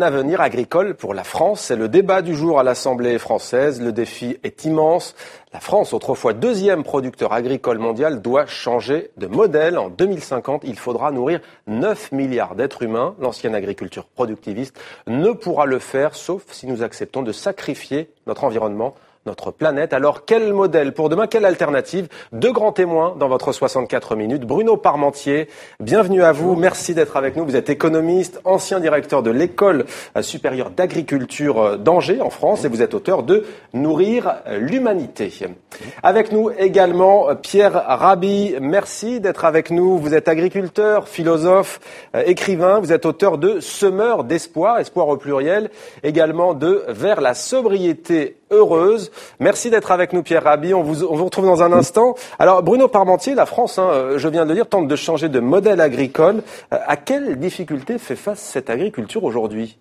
avenir agricole pour la France. C'est le débat du jour à l'Assemblée française. Le défi est immense. La France, autrefois deuxième producteur agricole mondial, doit changer de modèle. En 2050, il faudra nourrir 9 milliards d'êtres humains. L'ancienne agriculture productiviste ne pourra le faire, sauf si nous acceptons de sacrifier notre environnement, notre planète. Alors, quel modèle pour demain? Quelle alternative? Deux grands témoins dans votre 64 minutes. Bruno Parmentier, bienvenue à vous. Merci d'être avec nous. Vous êtes économiste, ancien directeur de l'École supérieure d'agriculture d'Angers en France et vous êtes auteur de Nourrir l'humanité. Avec nous également Pierre Rabhi. Merci d'être avec nous. Vous êtes agriculteur, philosophe, écrivain. Vous êtes auteur de Semeur d'espoir, espoir au pluriel, également de Vers la sobriété heureuse. Merci d'être avec nous, Pierre Rabhi. On vous retrouve dans un instant. Alors, Bruno Parmentier, la France, je viens de le dire, tente de changer de modèle agricole. À quelles difficultés fait face cette agriculture aujourd'hui?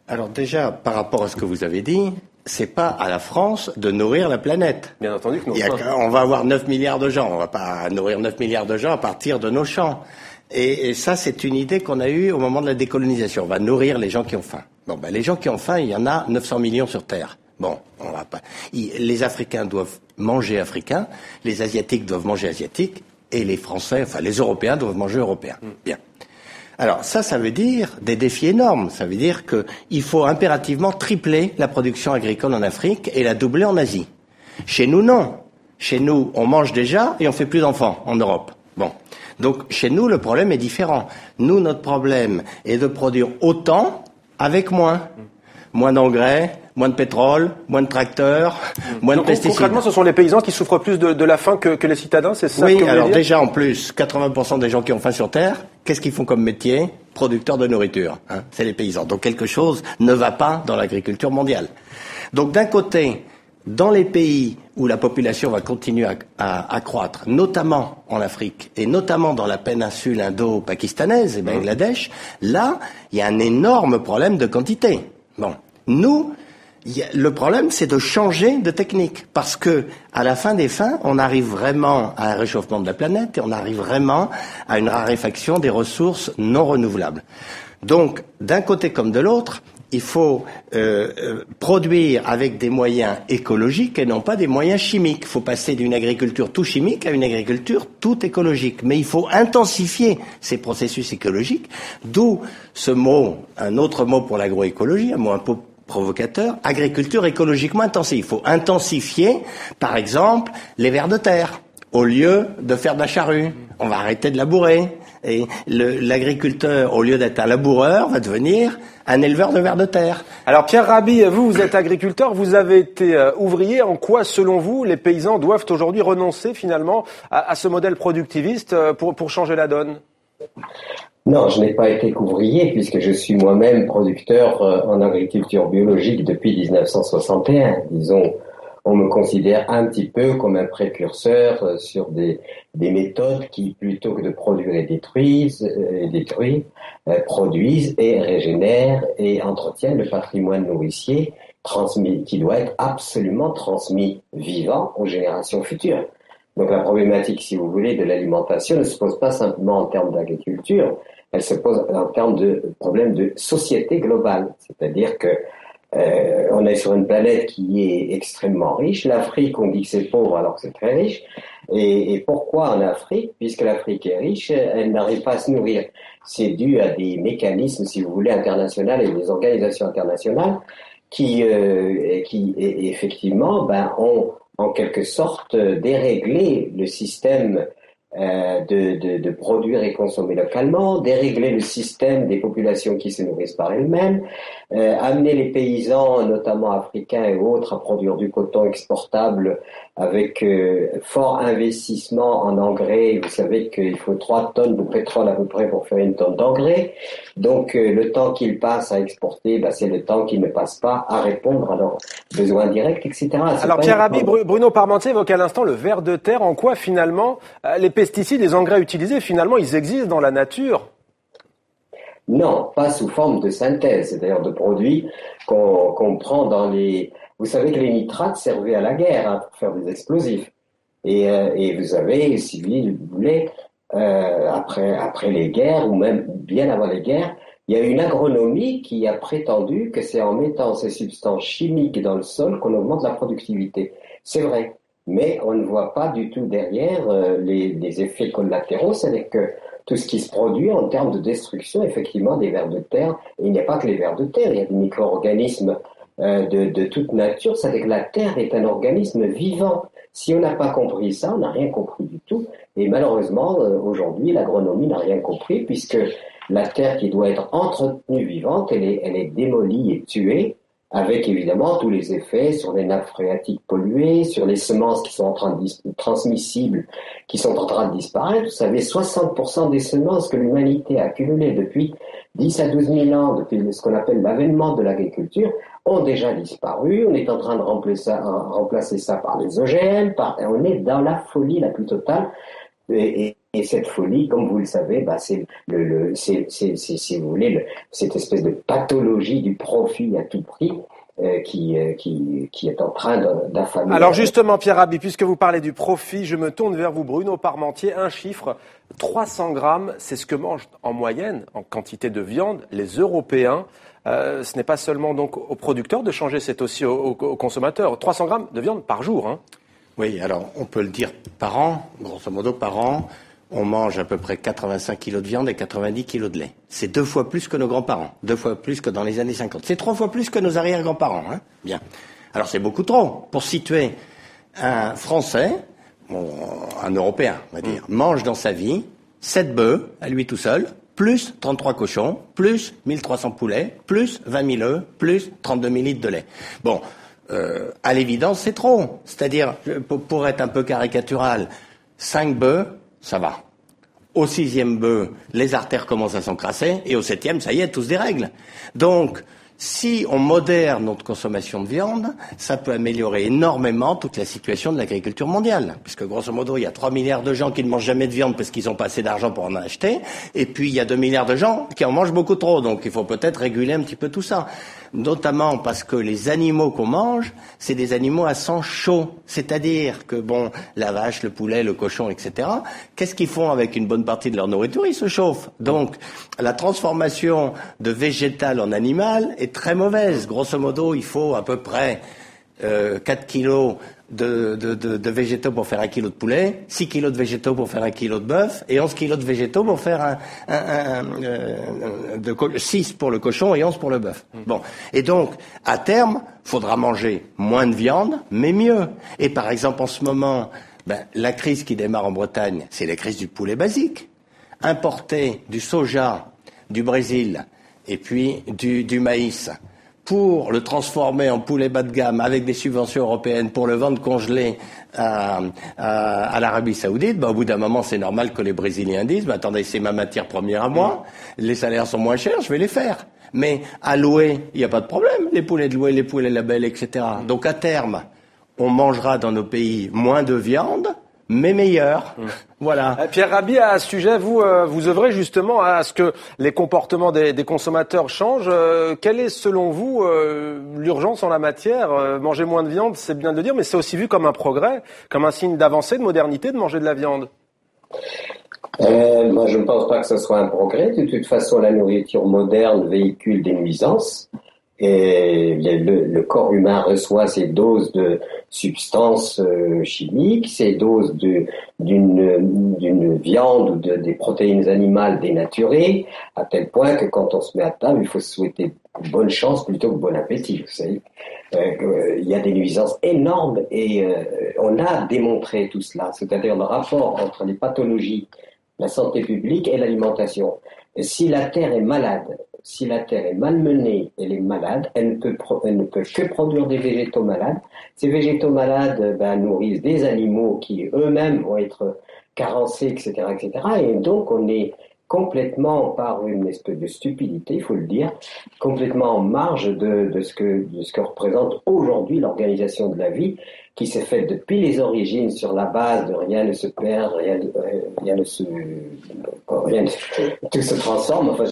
Alors déjà, par rapport à ce que vous avez dit, c'est pas à la France de nourrir la planète. Bien entendu que non. On va avoir 9 milliards de gens. On va pas nourrir 9 milliards de gens à partir de nos champs. Et ça, c'est une idée qu'on a eue au moment de la décolonisation. On va nourrir les gens qui ont faim. Bon, les gens qui ont faim, il y en a 900 millions sur Terre. Bon, on va pas. Les Africains doivent manger africains, les Asiatiques doivent manger asiatiques, et les Français, enfin les Européens doivent manger européens. Bien. Alors ça veut dire des défis énormes. Ça veut dire qu'il faut impérativement tripler la production agricole en Afrique et la doubler en Asie. Chez nous, non. Chez nous, on mange déjà et on fait plus d'enfants en Europe. Bon. Donc chez nous, le problème est différent. Nous, notre problème est de produire autant avec moins. Moins d'engrais, moins de pétrole, moins de tracteurs, moins de pesticides. Concrètement, ce sont les paysans qui souffrent plus de la faim que les citadins, c'est ça? Oui, alors déjà en plus, 80% des gens qui ont faim sur Terre, qu'est-ce qu'ils font comme métier? Producteurs de nourriture. C'est les paysans. Donc quelque chose ne va pas dans l'agriculture mondiale. Donc d'un côté, dans les pays où la population va continuer à croître, notamment en Afrique et notamment dans la péninsule indo-pakistanaise et Bangladesh, là, il y a un énorme problème de quantité. Bon, nous, le problème, c'est de changer de technique, parce que à la fin des fins, on arrive vraiment à un réchauffement de la planète et on arrive vraiment à une raréfaction des ressources non renouvelables. Donc, d'un côté comme de l'autre, il faut produire avec des moyens écologiques et non pas des moyens chimiques. Il faut passer d'une agriculture tout chimique à une agriculture tout écologique. Mais il faut intensifier ces processus écologiques, d'où ce mot, un autre mot pour l'agroécologie, un mot un peu provocateur, agriculture écologiquement intensive. Il faut intensifier, par exemple, les vers de terre. Au lieu de faire de la charrue, on va arrêter de labourer. Et l'agriculteur, au lieu d'être un laboureur, va devenir un éleveur de vers de terre. Alors Pierre Rabhi, vous êtes agriculteur, vous avez été ouvrier. En quoi, selon vous, les paysans doivent aujourd'hui renoncer finalement à ce modèle productiviste pour changer la donne? Non, je n'ai pas été qu'ouvrier puisque je suis moi-même producteur en agriculture biologique depuis 1961. Disons, on me considère un petit peu comme un précurseur sur des méthodes qui, plutôt que de produire et détruisent, produisent et régénèrent et entretiennent le patrimoine nourricier transmis, qui doit être absolument transmis vivant aux générations futures. Donc la problématique, si vous voulez, de l'alimentation ne se pose pas simplement en termes d'agriculture, elle se pose en termes de problème de société globale. C'est-à-dire que on est sur une planète qui est extrêmement riche. L'Afrique, on dit que c'est pauvre alors que c'est très riche. Et pourquoi en Afrique? Puisque l'Afrique est riche, elle n'arrive pas à se nourrir. C'est dû à des mécanismes, si vous voulez, internationaux et des organisations internationales qui effectivement, ont en quelque sorte déréglé le système de produire et consommer localement, dérégler le système des populations qui se nourrissent par elles-mêmes, amener les paysans, notamment africains et autres, à produire du coton exportable avec fort investissement en engrais. Vous savez qu'il faut 3 tonnes de pétrole à peu près pour faire 1 tonne d'engrais. Donc le temps qu'ils passent à exporter, c'est le temps qu'ils ne passent pas à répondre à leurs besoins directs, etc. Alors Pierre Rabhi, Bruno Parmentier évoque à l'instant le ver de terre. En quoi finalement les pesticides, les engrais utilisés, finalement ils existent dans la nature? Non, pas sous forme de synthèse, c'est-à-dire de produits qu'on prend dans les... Vous savez que les nitrates servaient à la guerre pour faire des explosifs. Et vous avez, si vous voulez, après les guerres, ou même bien avant les guerres, Il y a une agronomie qui a prétendu que c'est en mettant ces substances chimiques dans le sol qu'on augmente la productivité. C'est vrai, mais on ne voit pas du tout derrière les effets collatéraux, c'est que tout ce qui se produit en termes de destruction, effectivement, des vers de terre. Et il n'y a pas que les vers de terre, il y a des micro-organismes de toute nature. C'est-à-dire que la terre est un organisme vivant. Si on n'a pas compris ça, on n'a rien compris du tout. Et malheureusement, aujourd'hui, l'agronomie n'a rien compris, puisque la terre qui doit être entretenue vivante, elle est démolie et tuée, avec évidemment tous les effets sur les nappes phréatiques polluées, sur les semences qui sont en train de transmissibles, qui sont en train de disparaître. Vous savez, 60% des semences que l'humanité a accumulées depuis 10 à 12 000 ans, depuis ce qu'on appelle l'avènement de l'agriculture, ont déjà disparu. On est en train de remplacer ça par les OGM, on est dans la folie la plus totale. Et cette folie, comme vous le savez, c'est si vous voulez, cette espèce de pathologie du profit à tout prix qui est en train d'affamer. Alors justement, Pierre Rabhi, puisque vous parlez du profit, je me tourne vers vous, Bruno Parmentier. Un chiffre, 300 grammes, c'est ce que mangent en moyenne, en quantité de viande, les Européens. Ce n'est pas seulement donc aux producteurs de changer, c'est aussi aux consommateurs. 300 grammes de viande par jour, hein. Oui, alors on peut le dire par an, grosso modo par an, on mange à peu près 85 kilos de viande et 90 kilos de lait. C'est 2 fois plus que nos grands-parents, 2 fois plus que dans les années 50. C'est 3 fois plus que nos arrière-grands-parents, hein. Bien. Alors c'est beaucoup trop. Pour situer, un Français, un Européen, on va dire, mange dans sa vie 7 bœufs à lui tout seul, plus 33 cochons, plus 1300 poulets, plus 20 000 œufs, plus 32 000 litres de lait. Bon. À l'évidence, c'est trop. C'est-à-dire, pour être un peu caricatural, 5 bœufs, ça va. Au 6e bœuf, les artères commencent à s'encrasser, et au 7e, ça y est, tout se dérègle. Donc, si on modère notre consommation de viande, ça peut améliorer énormément toute la situation de l'agriculture mondiale. Puisque grosso modo, il y a 3 milliards de gens qui ne mangent jamais de viande parce qu'ils n'ont pas assez d'argent pour en acheter. Et puis, il y a 2 milliards de gens qui en mangent beaucoup trop. Donc, il faut peut-être réguler un petit peu tout ça. Notamment parce que les animaux qu'on mange, c'est des animaux à sang chaud. C'est-à-dire que, la vache, le poulet, le cochon, etc., qu'est-ce qu'ils font avec une bonne partie de leur nourriture? Ils se chauffent. Donc, la transformation de végétal en animal est très mauvaise. Grosso modo, il faut à peu près 4 kilos de végétaux pour faire 1 kilo de poulet, 6 kilos de végétaux pour faire 1 kilo de bœuf, et 11 kilos de végétaux pour faire 6 pour le cochon et 11 pour le bœuf. Bon. Et donc, à terme, faudra manger moins de viande, mais mieux. Et par exemple, en ce moment, la crise qui démarre en Bretagne, c'est la crise du poulet basique. Importer du soja du Brésil et puis du maïs pour le transformer en poulet bas de gamme avec des subventions européennes pour le vendre congelé à l'Arabie Saoudite, au bout d'un moment, c'est normal que les Brésiliens disent, attendez, c'est ma matière première à moi, les salaires sont moins chers, je vais les faire. Mais à louer, il n'y a pas de problème, les poulets de louer, les poulets labels, etc. Donc à terme, on mangera dans nos pays moins de viande, mais meilleur. Voilà. Pierre Rabhi, à ce sujet, vous œuvrez justement à ce que les comportements des consommateurs changent. Quelle est, selon vous, l'urgence en la matière? Manger moins de viande, c'est bien de le dire, mais c'est aussi vu comme un progrès, comme un signe d'avancée, de modernité, de manger de la viande. Moi, je ne pense pas que ce soit un progrès. De toute façon, la nourriture moderne véhicule des nuisances. Et le corps humain reçoit ces doses de substances chimiques, ces doses d'une viande ou des protéines animales dénaturées, à tel point que quand on se met à table, il faut se souhaiter bonne chance plutôt que bon appétit. Vous savez, il y a des nuisances énormes et on a démontré tout cela, c'est-à-dire le rapport entre les pathologies, la santé publique et l'alimentation. Et si la terre est malade, si la terre est malmenée, elle est malade, elle ne peut que produire des végétaux malades. Ces végétaux malades nourrissent des animaux qui eux-mêmes vont être carencés, etc., etc. Et donc on est complètement, par une espèce de stupidité, il faut le dire, complètement en marge de ce que représente aujourd'hui l'organisation de la vie, qui s'est faite depuis les origines sur la base de rien ne se perd, tout se transforme. Enfin,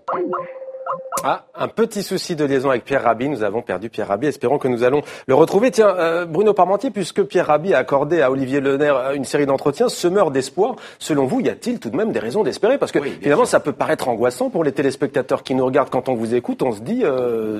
Un petit souci de liaison avec Pierre Rabhi. Nous avons perdu Pierre Rabhi. Espérons que nous allons le retrouver. Tiens, Bruno Parmentier, puisque Pierre Rabhi a accordé à Olivier Lenaire une série d'entretiens semeurs d'espoir, selon vous, y a-t-il tout de même des raisons d'espérer? Parce que finalement, ça peut paraître angoissant pour les téléspectateurs qui nous regardent. Quand on vous écoute, on se dit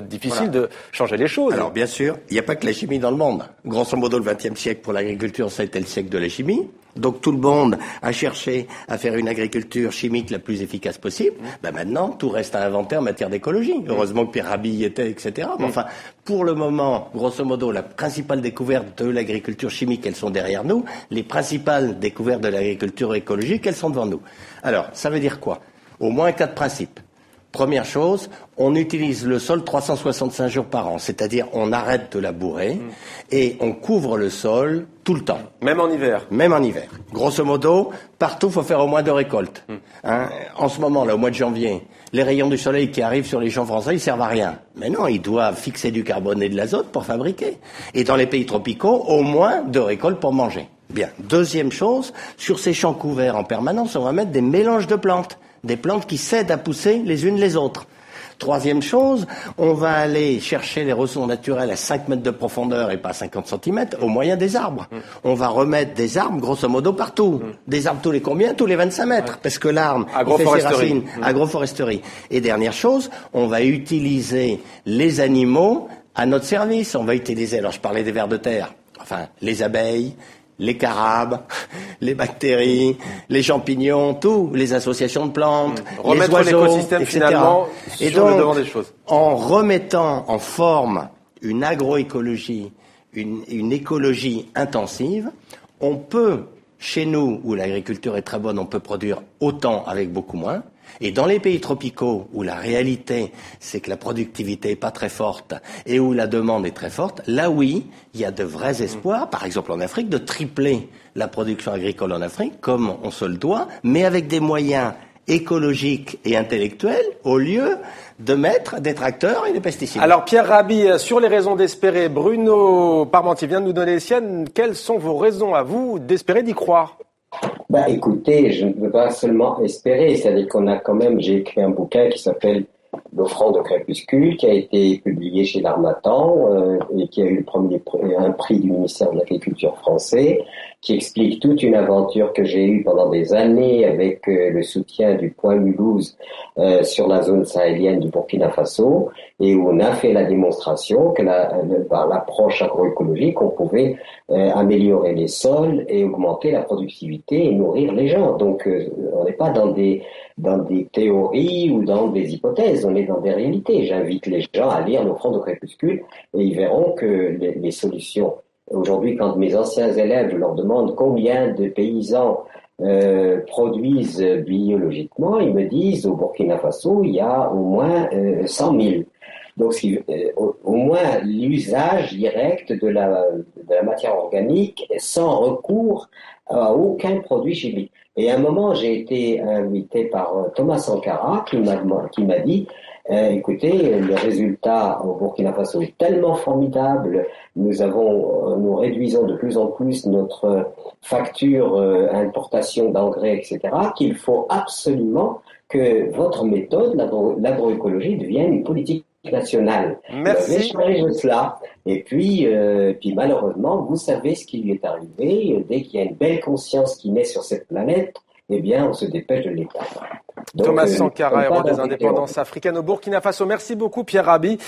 difficile de changer les choses. Alors bien sûr, il n'y a pas que la chimie dans le monde. Grosso modo, le XXe siècle pour l'agriculture, ça a été le siècle de la chimie. Donc tout le monde a cherché à faire une agriculture chimique la plus efficace possible. Maintenant, tout reste à inventer en matière d'écologie. Heureusement que Pierre Rabhi y était, etc. Mais enfin, pour le moment, grosso modo, la principale découverte de l'agriculture chimique, elles sont derrière nous. Les principales découvertes de l'agriculture écologique, elles sont devant nous. Alors, ça veut dire quoi? Au moins 4 principes. Première chose, on utilise le sol 365 jours par an, c'est-à-dire on arrête de labourer et on couvre le sol tout le temps. Même en hiver. Même en hiver. Grosso modo, partout, il faut faire au moins 2 récoltes. En ce moment, là, au mois de janvier, les rayons du soleil qui arrivent sur les champs français, ils servent à rien. Mais non, ils doivent fixer du carbone et de l'azote pour fabriquer. Et dans les pays tropicaux, au moins 2 récoltes pour manger. Bien. Deuxième chose, sur ces champs couverts en permanence, on va mettre des mélanges de plantes. Des plantes qui s'aident à pousser les unes les autres. Troisième chose, on va aller chercher les ressources naturelles à 5 mètres de profondeur et pas 50 cm au moyen des arbres. On va remettre des arbres grosso modo partout. Des arbres tous les combien? Tous les 25 mètres. Parce que l'arbre fait ses racines. Agroforesterie. Et dernière chose, on va utiliser les animaux à notre service. On va utiliser, alors je parlais des vers de terre, enfin les abeilles, les carabes, les bactéries, les champignons, tout, les associations de plantes, remettre les oiseaux, l'écosystème etc. finalement Et sur donc, le devant des choses. En remettant en forme une agroécologie, une écologie intensive, on peut, chez nous, où l'agriculture est très bonne, on peut produire autant avec beaucoup moins. Et dans les pays tropicaux, où la réalité, c'est que la productivité est pas très forte et où la demande est très forte, là oui, il y a de vrais espoirs, par exemple en Afrique, de tripler la production agricole en Afrique, comme on se le doit, mais avec des moyens écologiques et intellectuels, au lieu de mettre des tracteurs et des pesticides. Alors Pierre Rabhi, sur les raisons d'espérer, Bruno Parmentier vient de nous donner les siennes. Quelles sont vos raisons à vous d'espérer, d'y croire? Écoutez, je ne peux pas seulement espérer, c'est-à-dire qu'on a quand même, j'ai écrit un bouquin qui s'appelle L'offrande au crépuscule, qui a été publié chez l'Harmattan et qui a eu un prix du ministère de l'Agriculture français, qui explique toute une aventure que j'ai eue pendant des années avec le soutien du Point Mulhouse sur la zone sahélienne du Burkina Faso, et où on a fait la démonstration que par l'approche agroécologique, on pouvait améliorer les sols et augmenter la productivité et nourrir les gens. Donc on n'est pas dans des théories ou dans des hypothèses, on est dans des réalités. J'invite les gens à lire L'offrande au crépuscule et ils verront que les solutions. Aujourd'hui, quand mes anciens élèves, je leur demande combien de paysans produisent biologiquement, ils me disent au Burkina Faso, il y a au moins 100 000. Donc, au moins l'usage direct de la matière organique sans recours à aucun produit chimique. Et à un moment, j'ai été invité par Thomas Sankara qui m'a dit écoutez, le résultat au Burkina Faso est tellement formidable, nous réduisons de plus en plus notre facture importation d'engrais, etc., qu'il faut absolument que votre méthode, l'agroécologie, devienne une politique nationale. Merci. J'ai changé de cela. Et puis malheureusement, vous savez ce qui lui est arrivé. Dès qu'il y a une belle conscience qui naît sur cette planète, eh bien, on se dépêche de l'éteindre. Thomas Sankara, héros des indépendances africaines au Burkina Faso. Merci beaucoup Pierre Rabhi.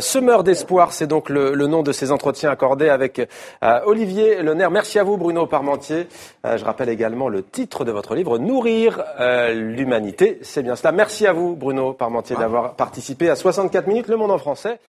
Semeur d'espoir, c'est donc le nom de ces entretiens accordés avec Olivier Lenaire. Merci à vous Bruno Parmentier. Je rappelle également le titre de votre livre, Nourrir l'humanité. C'est bien cela. Merci à vous Bruno Parmentier d'avoir participé à 64 minutes Le Monde en français.